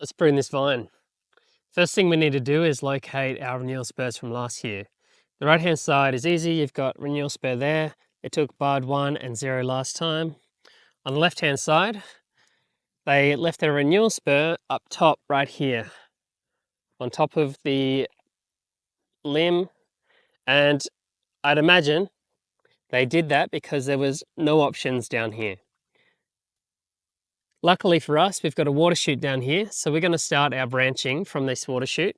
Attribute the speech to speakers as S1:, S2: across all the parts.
S1: let's prune this vine. First thing we need to do is locate our renewal spurs from last year. The right hand side is easy. You've got renewal spur there. It took bud 1 and 0 last time. On the left hand side, they left their renewal spur up top right here on top of the limb, and I'd imagine they did that because there was no options down here. Luckily for us, we've got a water chute down here, so we're going to start our branching from this water chute,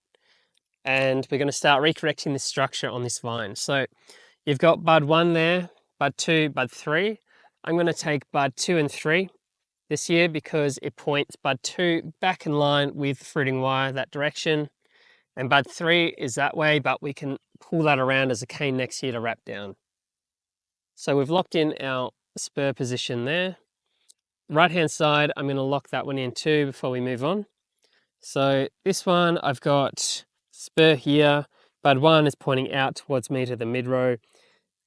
S1: and we're going to start recorrecting this structure on this vine. So you've got bud 1 there, bud 2, bud 3. I'm going to take bud 2 and 3 this year because it points bud 2 back in line with fruiting wire that direction, and bud 3 is that way, but we can pull that around as a cane next year to wrap down. So we've locked in our spur position there. Right hand side, I'm going to lock that one in too before we move on. So this one, I've got spur here. Bud 1 is pointing out towards me to the mid row.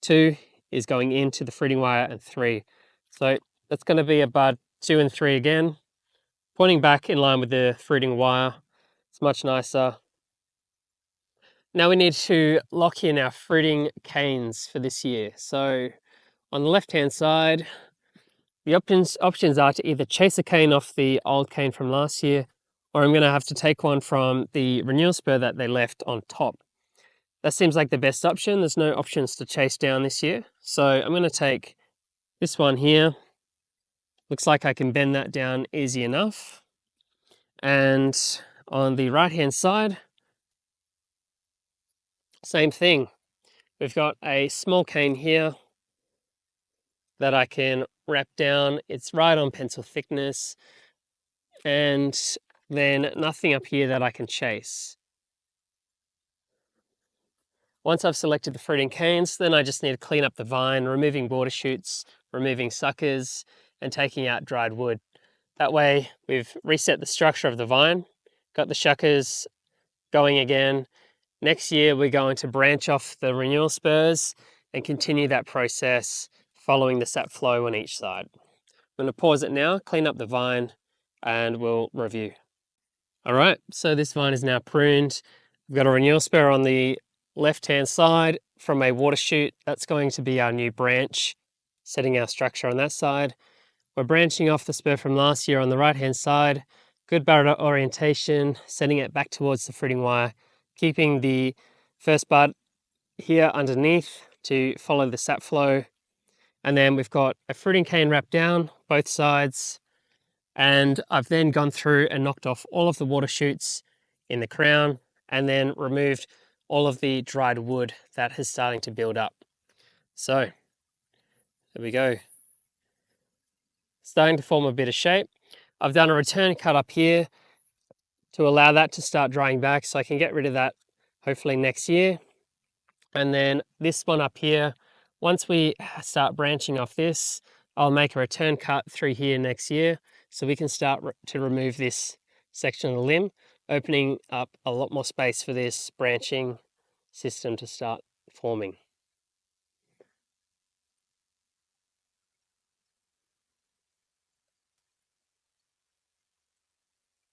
S1: 2 is going into the fruiting wire, and 3. So that's going to be a bud 2 and 3 again, pointing back in line with the fruiting wire. It's much nicer. Now we need to lock in our fruiting canes for this year. So on the left hand side, the options are to either chase a cane off the old cane from last year, or I'm going to have to take one from the renewal spur that they left on top. That seems like the best option. There's no options to chase down this year. So I'm going to take this one here. Looks like I can bend that down easy enough. And on the right hand side, same thing. We've got a small cane here that I can wrap down. It's right on pencil thickness, and then nothing up here that I can chase. Once I've selected the fruiting canes, then I just need to clean up the vine, removing border shoots, removing suckers, and taking out dried wood. That way we've reset the structure of the vine, got the shuckers going again. Next year we're going to branch off the renewal spurs and continue that process following the sap flow on each side. I'm going to pause it now, clean up the vine, and we'll review. All right, so this vine is now pruned. We've got a renewal spur on the left-hand side from a water chute. That's going to be our new branch, setting our structure on that side. We're branching off the spur from last year on the right-hand side. Good barrel orientation, setting it back towards the fruiting wire, keeping the first bud here underneath to follow the sap flow. And then we've got a fruiting cane wrapped down both sides. And I've then gone through and knocked off all of the water shoots in the crown, and then removed all of the dried wood that is starting to build up. So there we go. Starting to form a bit of shape. I've done a return cut up here to allow that to start drying back, so I can get rid of that hopefully next year. And then this one up here, once we start branching off this, I'll make a return cut through here next year, so we can start to remove this section of the limb, opening up a lot more space for this branching system to start forming.